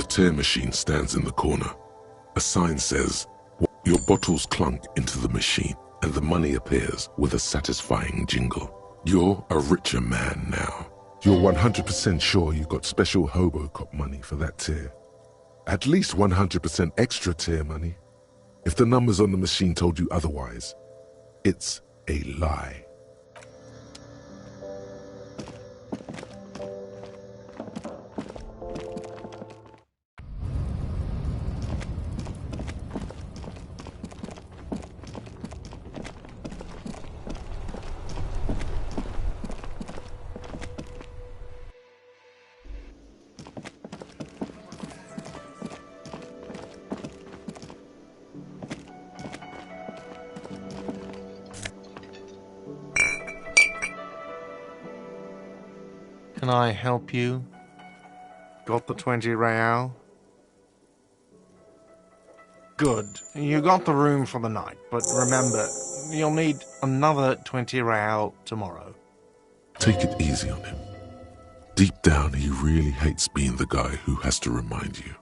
The tear machine stands in the corner. A sign says, your bottles clunk into the machine and the money appears with a satisfying jingle. You're a richer man now. You're 100% sure you got special Hobocop money for that tear. At least 100% extra tear money. If the numbers on the machine told you otherwise, it's a lie. Can I help you? Got the 20 real? Good. You got the room for the night, but remember, you'll need another 20 real tomorrow. Take it easy on him. Deep down, he really hates being the guy who has to remind you.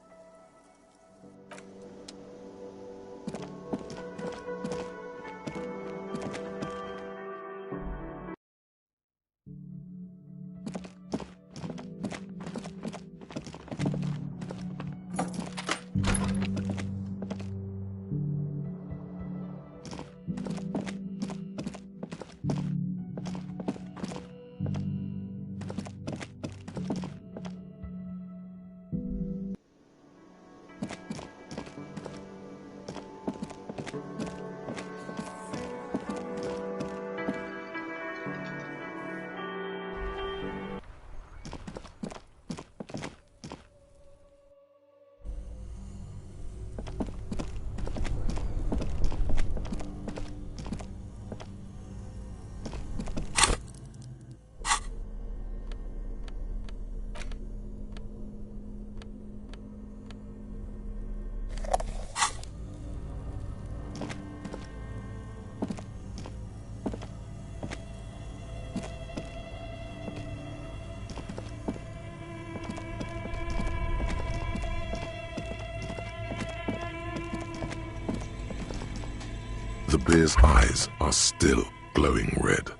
The bear's eyes are still glowing red.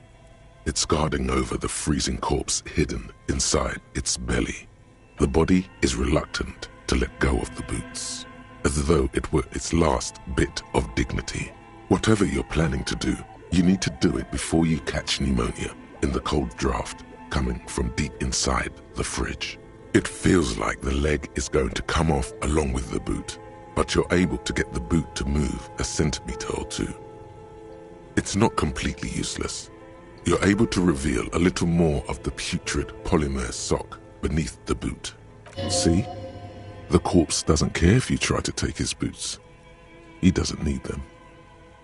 It's guarding over the freezing corpse hidden inside its belly. The body is reluctant to let go of the boots, as though it were its last bit of dignity. Whatever you're planning to do, you need to do it before you catch pneumonia in the cold draft coming from deep inside the fridge. It feels like the leg is going to come off along with the boot, but you're able to get the boot to move a centimeter or two. It's not completely useless. You're able to reveal a little more of the putrid polymer sock beneath the boot. See? The corpse doesn't care if you try to take his boots. He doesn't need them.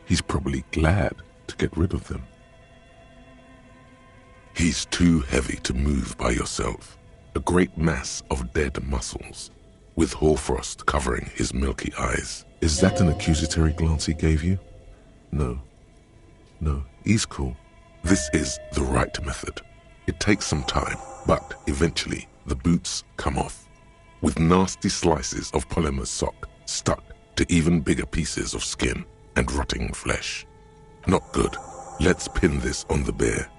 He's probably glad to get rid of them. He's too heavy to move by yourself. A great mass of dead muscles, with hoarfrost covering his milky eyes. Is that an accusatory glance he gave you? No. No, he's cool. This is the right method. It takes some time, but eventually the boots come off, with nasty slices of polymer sock stuck to even bigger pieces of skin and rotting flesh. Not good. Let's pin this on the bear.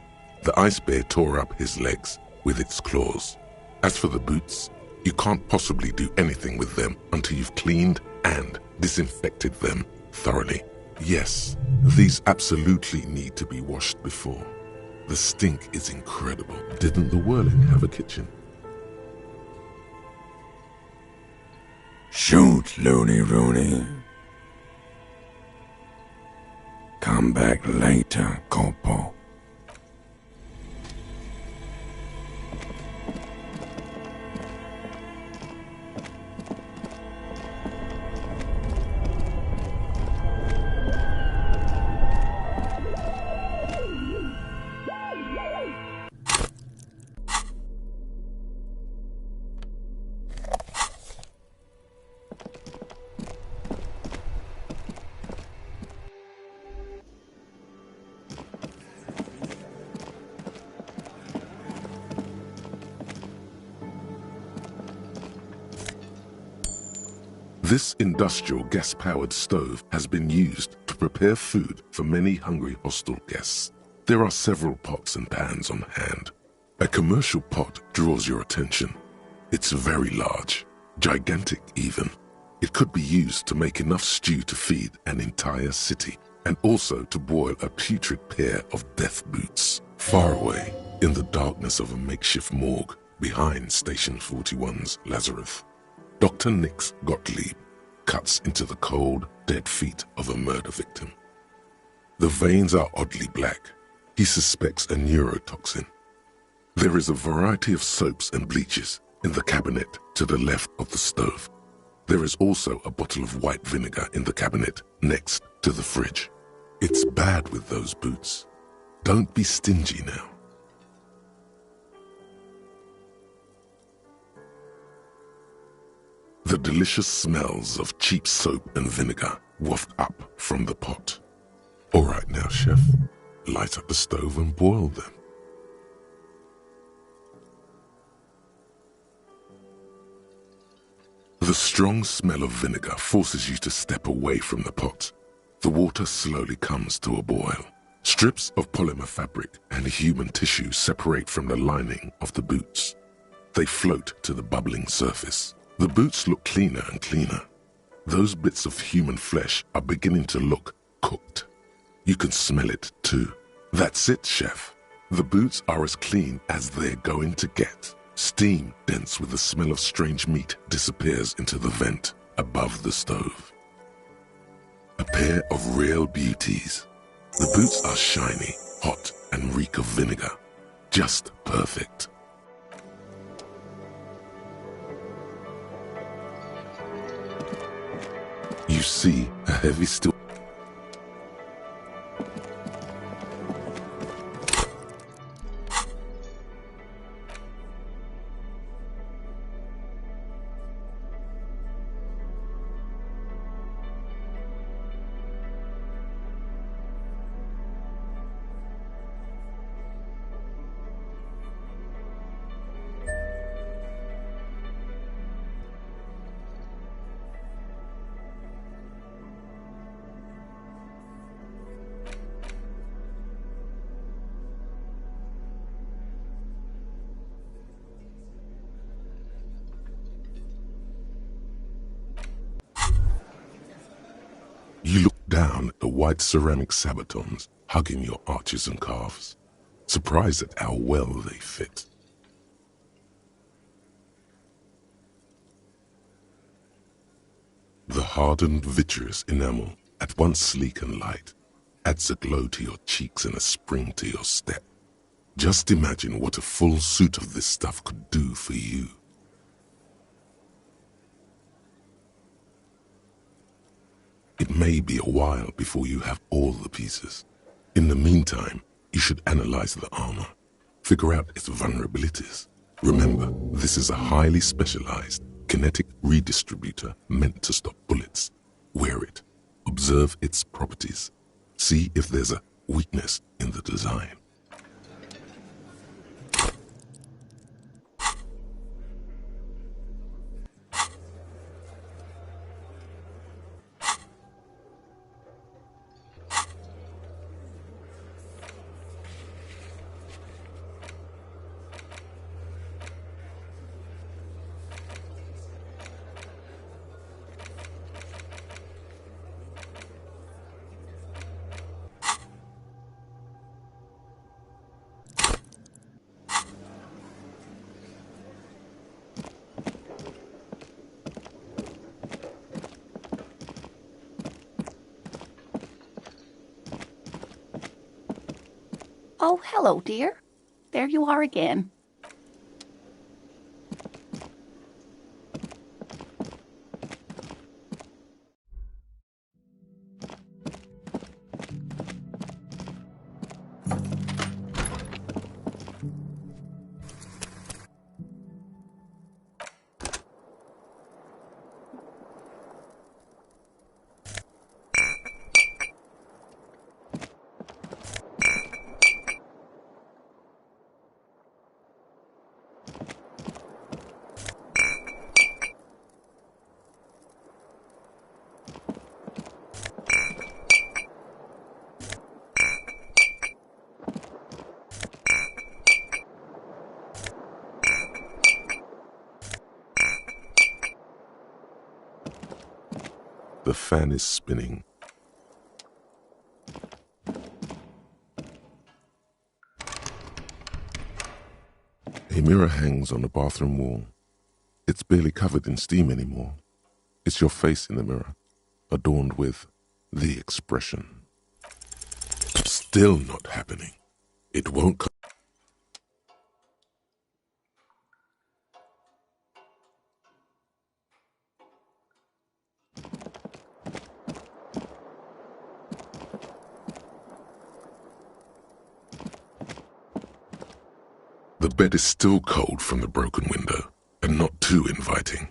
The ice bear tore up his legs with its claws. As for the boots, you can't possibly do anything with them until you've cleaned and disinfected them thoroughly. Yes, these absolutely need to be washed before. The stink is incredible. Didn't the Whirling have a kitchen? Shoot, Looney Rooney. Come back later, Corpo. This industrial gas-powered stove has been used to prepare food for many hungry hostel guests. There are several pots and pans on hand. A commercial pot draws your attention. It's very large, gigantic even. It could be used to make enough stew to feed an entire city, and also to boil a putrid pair of death boots. Far away, in the darkness of a makeshift morgue behind Station 41's Lazarus, Dr. Nix Gottlieb cuts into the cold, dead feet of a murder victim. The veins are oddly black. He suspects a neurotoxin. There is a variety of soaps and bleaches in the cabinet to the left of the stove. There is also a bottle of white vinegar in the cabinet next to the fridge. It's bad with those boots. Don't be stingy now. The delicious smells of cheap soap and vinegar waft up from the pot. All right now, chef. Light up the stove and boil them. The strong smell of vinegar forces you to step away from the pot. The water slowly comes to a boil. Strips of polymer fabric and human tissue separate from the lining of the boots. They float to the bubbling surface. The boots look cleaner and cleaner. Those bits of human flesh are beginning to look cooked. You can smell it too. That's it, chef. The boots are as clean as they're going to get. Steam, dense with the smell of strange meat, disappears into the vent above the stove. A pair of real beauties. The boots are shiny, hot, and reek of vinegar. Just perfect. You see a heavy steel. You look down at the white ceramic sabatons hugging your arches and calves, surprised at how well they fit. The hardened vitreous enamel, at once sleek and light, adds a glow to your cheeks and a spring to your step. Just imagine what a full suit of this stuff could do for you. It may be a while before you have all the pieces. In the meantime, you should analyze the armor, figure out its vulnerabilities. Remember, this is a highly specialized kinetic redistributor meant to stop bullets. Wear it, observe its properties, see if there's a weakness in the design. Oh, hello, dear. There you are again. The fan is spinning. A mirror hangs on the bathroom wall. It's barely covered in steam anymore. It's your face in the mirror, adorned with the expression. Still not happening. It won't come. The bed is still cold from the broken window, and not too inviting.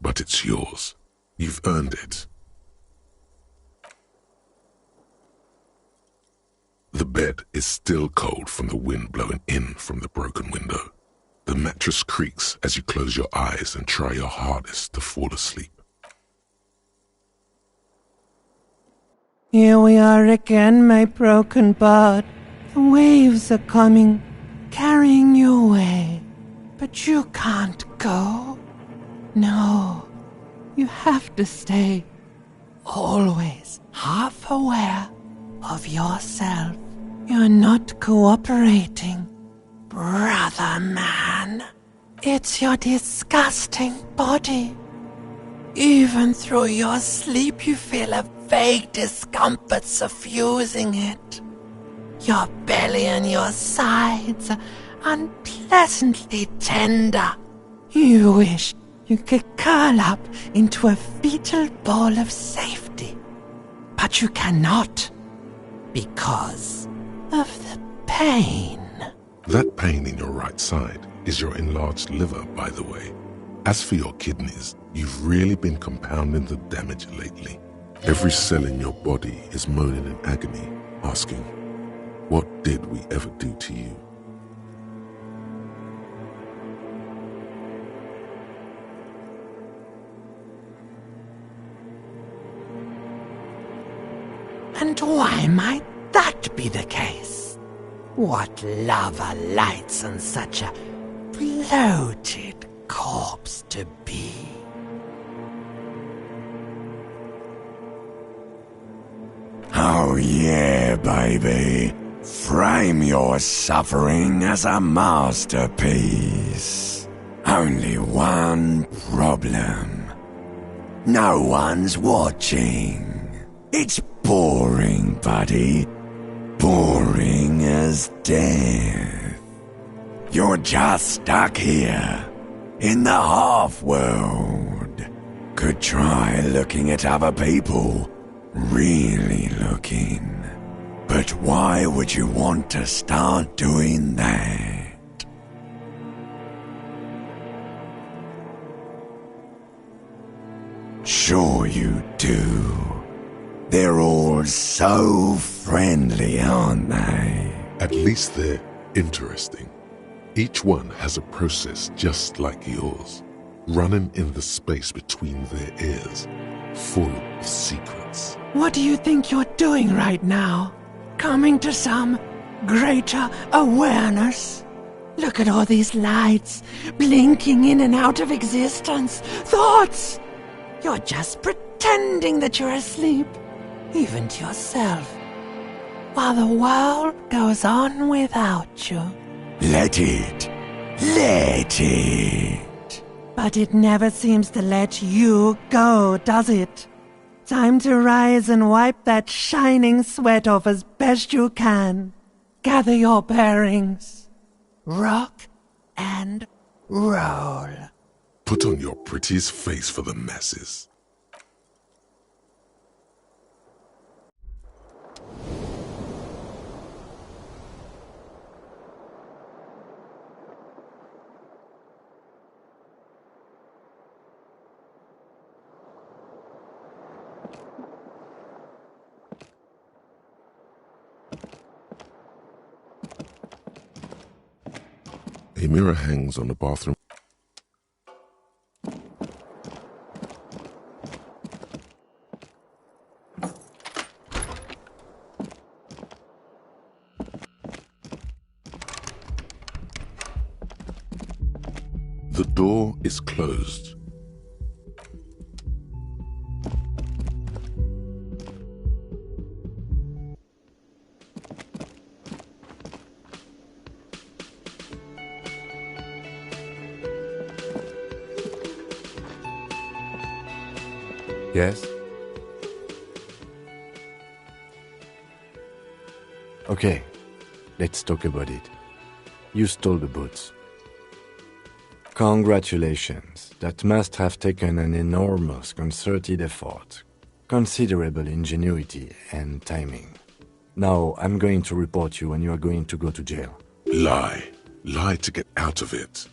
But it's yours. You've earned it. The bed is still cold from the wind blowing in from the broken window. The mattress creaks as you close your eyes and try your hardest to fall asleep. Here we are again, my broken bird. The waves are coming, carrying you away. But you can't go. No, you have to stay. Always half aware of yourself. You're not cooperating, brother man. It's your disgusting body. Even through your sleep you feel a vague discomfort suffusing it. Your belly and your sides are unpleasantly tender. You wish you could curl up into a fetal ball of safety. But you cannot, because of the pain. That pain in your right side is your enlarged liver, by the way. As for your kidneys, you've really been compounding the damage lately. Every cell in your body is moaning in agony, asking, what did we ever do to you? And why might that be the case? What lava lights on such a bloated corpse to be? Oh yeah, baby. Frame your suffering as a masterpiece. Only one problem. No one's watching. It's boring, buddy. Boring as death. You're just stuck here, in the half-world. Could try looking at other people. Really looking. But why would you want to start doing that? Sure you do. They're all so friendly, aren't they? At least they're interesting. Each one has a process just like yours, running in the space between their ears, full of secrets. What do you think you're doing right now? Coming to some greater awareness? Look at all these lights, blinking in and out of existence. Thoughts! You're just pretending that you're asleep, even to yourself, while the world goes on without you. Let it. Let it. But it never seems to let you go, does it? Time to rise and wipe that shining sweat off as best you can. Gather your bearings. Rock and roll. Put on your prettiest face for the masses. A mirror hangs on the bathroom. The door is closed. Yes? Okay, let's talk about it. You stole the boots. Congratulations. That must have taken an enormous concerted effort, considerable ingenuity and timing. Now, I'm going to report you and you are going to go to jail. Lie. Lie to get out of it.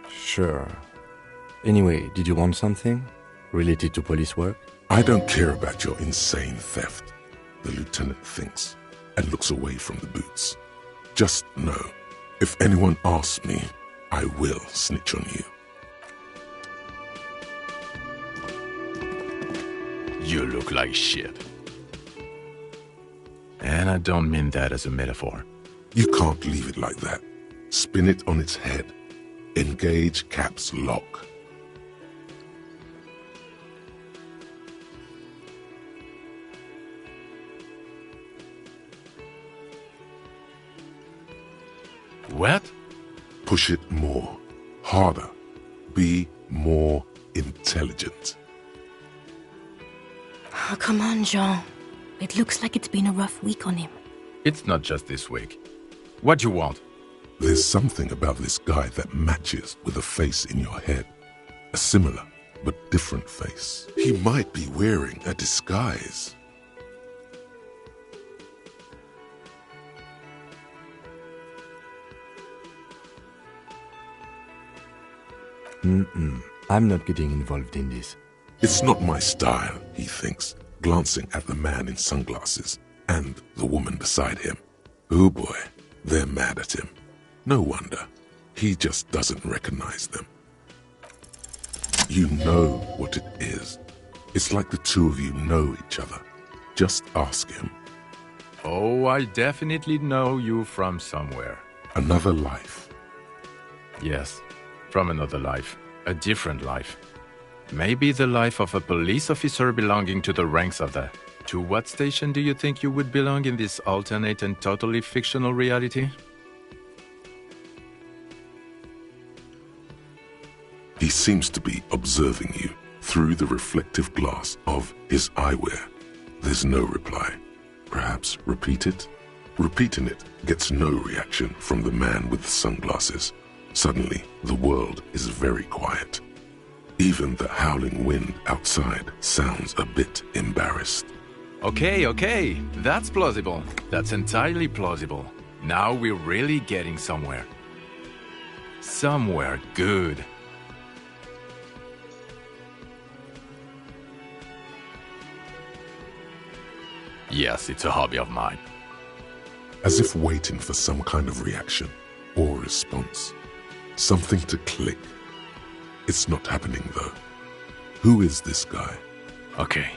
Sure. Anyway, did you want something? Related to police work? I don't care about your insane theft, the lieutenant thinks, and looks away from the boots. Just know, if anyone asks me, I will snitch on you. You look like shit. And I don't mean that as a metaphor. You can't leave it like that. Spin it on its head. Engage caps lock. What? Push it more. Harder. Be more intelligent. Oh, come on, Jean. It looks like it's been a rough week on him. It's not just this week. What do you want? There's something about this guy that matches with a face in your head. A similar but different face. He might be wearing a disguise. I'm not getting involved in this. It's not my style, he thinks, glancing at the man in sunglasses and the woman beside him. Oh boy, they're mad at him. No wonder. He just doesn't recognize them. You know what it is. It's like the two of you know each other. Just ask him. Oh, I definitely know you from somewhere. Another life. Yes, from another life. A different life. Maybe the life of a police officer belonging to the ranks of the... To what station do you think you would belong in this alternate and totally fictional reality? He seems to be observing you through the reflective glass of his eyewear. There's no reply. Perhaps repeat it? Repeating it gets no reaction from the man with the sunglasses. Suddenly, the world is very quiet. Even the howling wind outside sounds a bit embarrassed. Okay, that's plausible. That's entirely plausible. Now we're really getting somewhere. Somewhere good. Yes, it's a hobby of mine. As if waiting for some kind of reaction or response. Something to click. It's not happening though. Who is this guy? Okay.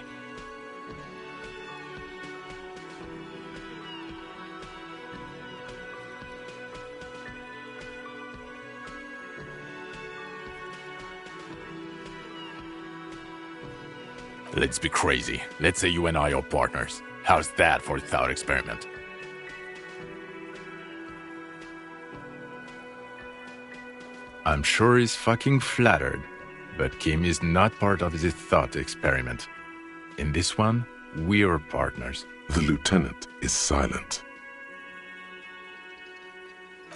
Let's be crazy. Let's say you and I are partners. How's that for a thought experiment? I'm sure he's fucking flattered, but Kim is not part of this thought experiment. In this one, we're partners. The lieutenant is silent.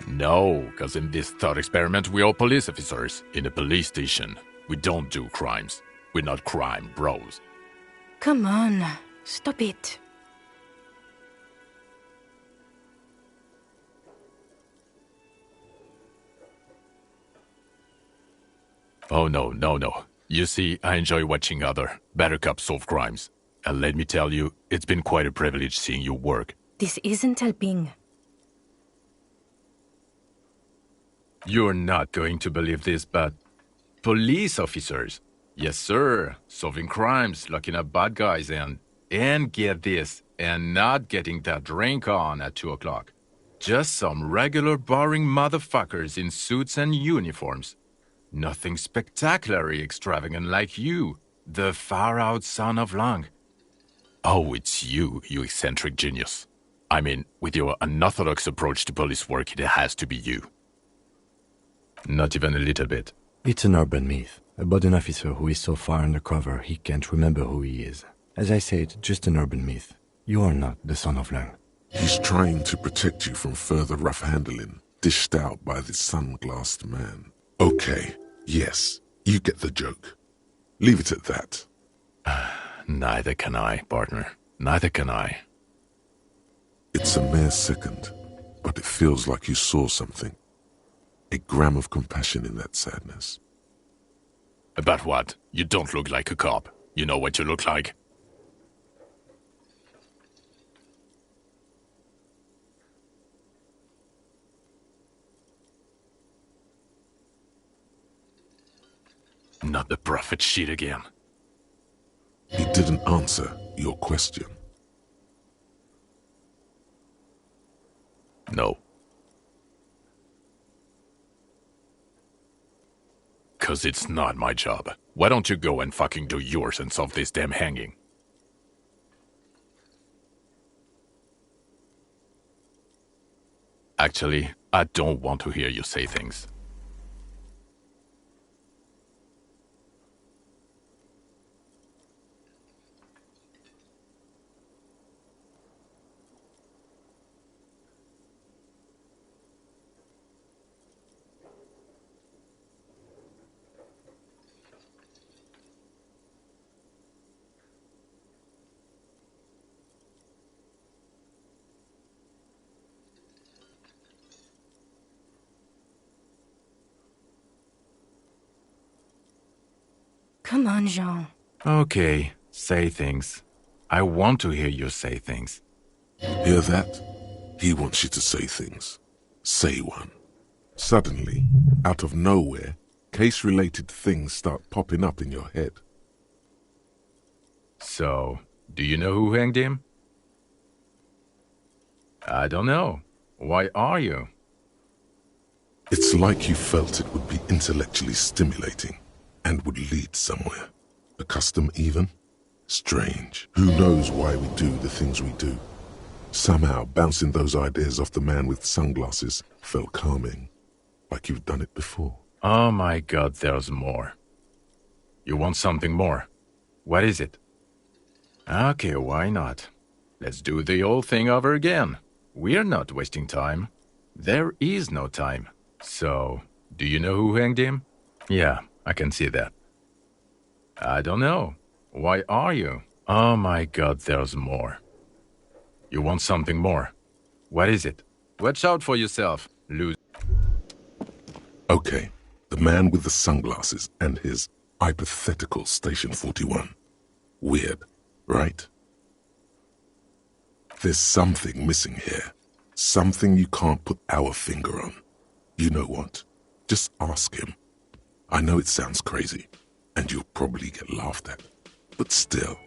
No, because in this thought experiment, we're all police officers in a police station. We don't do crimes. We're not crime bros. Come on, stop it. Oh, no. You see, I enjoy watching other better cops solve crimes. And let me tell you, it's been quite a privilege seeing you work. This isn't helping. You're not going to believe this, but... police officers. Yes, sir. Solving crimes, locking up bad guys, and get this, and not getting that drink on at 2 o'clock. Just some regular boring motherfuckers in suits and uniforms. Nothing spectacularly extravagant like you, the far-out son of Lang. Oh, it's you, you eccentric genius. I mean, with your unorthodox approach to police work, it has to be you. Not even a little bit. It's an urban myth about an officer who is so far undercover he can't remember who he is. As I said, just an urban myth. You are not the son of Lang. He's trying to protect you from further rough handling, dished out by the sunglassed man. Okay, yes, you get the joke. Leave it at that. Neither can I, partner. Neither can I. It's a mere second, but it feels like you saw something. A gram of compassion in that sadness. About what? You don't look like a cop. You know what you look like? Not the prophet shit again. He didn't answer your question. No. 'Cause it's not my job. Why don't you go and fucking do yours and solve this damn hanging? Actually, I don't want to hear you say things. Come on, Jean. Okay, say things. I want to hear you say things. Hear that? He wants you to say things. Say one. Suddenly, out of nowhere, case-related things start popping up in your head. So, do you know who hanged him? I don't know. Why are you? It's like you felt it would be intellectually stimulating and would lead somewhere. A custom even? Strange. Who knows why we do the things we do? Somehow, bouncing those ideas off the man with sunglasses felt calming, like you've done it before. Oh my god, there's more. You want something more? What is it? Okay, why not? Let's do the old thing over again. We're not wasting time. There is no time. So, do you know who hanged him? Yeah, I can see that. I don't know. Why are you? Oh my god, there's more. You want something more? What is it? Watch out for yourself, loser. Okay, the man with the sunglasses and his hypothetical Station 41. Weird, right? There's something missing here. Something you can't put our finger on. You know what? Just ask him. I know it sounds crazy, and you'll probably get laughed at. But still,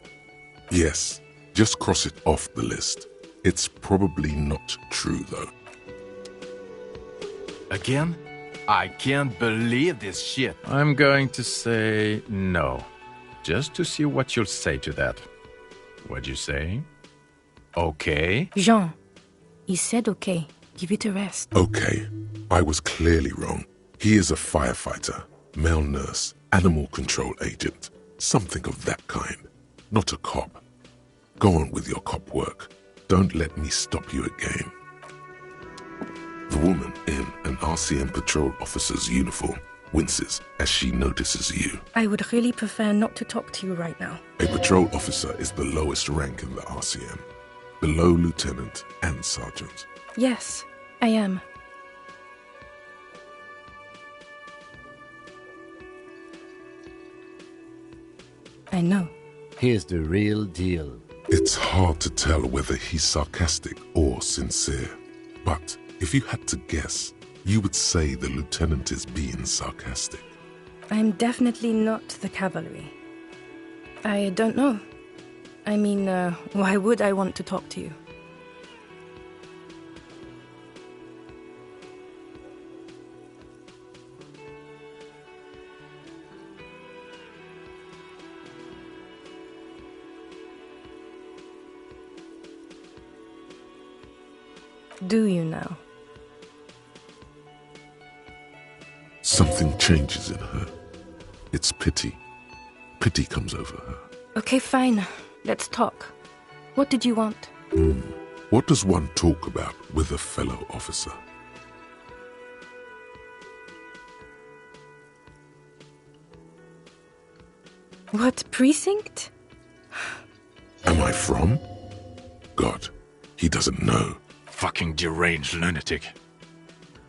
yes, just cross it off the list. It's probably not true, though. Again? I can't believe this shit. I'm going to say no. Just to see what you'll say to that. What'd you say? Okay? Jean, he said okay. Give it a rest. Okay, I was clearly wrong. He is a firefighter, male nurse, animal control agent, something of that kind. Not a cop. Go on with your cop work. Don't let me stop you again. The woman in an RCM patrol officer's uniform winces as she notices you. I would really prefer not to talk to you right now. A patrol officer is the lowest rank in the RCM, below lieutenant and sergeant. Yes, I am. I know. Here's the real deal. It's hard to tell whether he's sarcastic or sincere, but if you had to guess, you would say the lieutenant is being sarcastic. I'm definitely not the cavalry. I don't know. I mean, why would I want to talk to you? do you now? Something changes in her. It's pity. Pity comes over her. Okay, fine. Let's talk. What did you want? What does one talk about with a fellow officer? What precinct? Am I from? God, he doesn't know. Fucking deranged lunatic.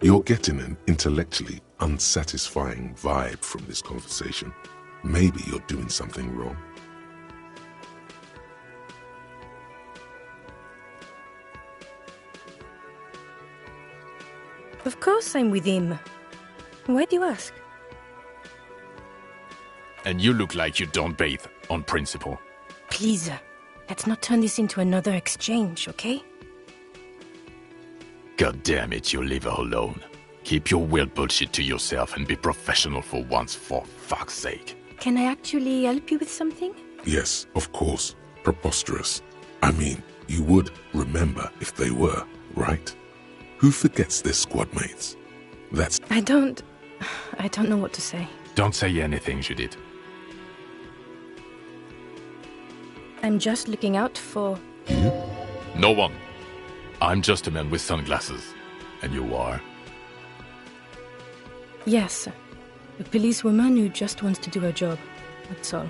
You're getting an intellectually unsatisfying vibe from this conversation. Maybe you're doing something wrong. Of course I'm with him. Why do you ask? And you look like you don't bathe, on principle. Please, let's not turn this into another exchange, okay? God damn it, you leave her alone. Keep your weird bullshit to yourself and be professional for once, for fuck's sake. Can I actually help you with something? Yes, of course. Preposterous. I mean, you would remember if they were, right? Who forgets their squad mates? That's... I don't know what to say. Don't say anything, Judith. I'm just looking out for... You? No one. I'm just a man with sunglasses. And you are? Yes, a policewoman who just wants to do her job. That's all.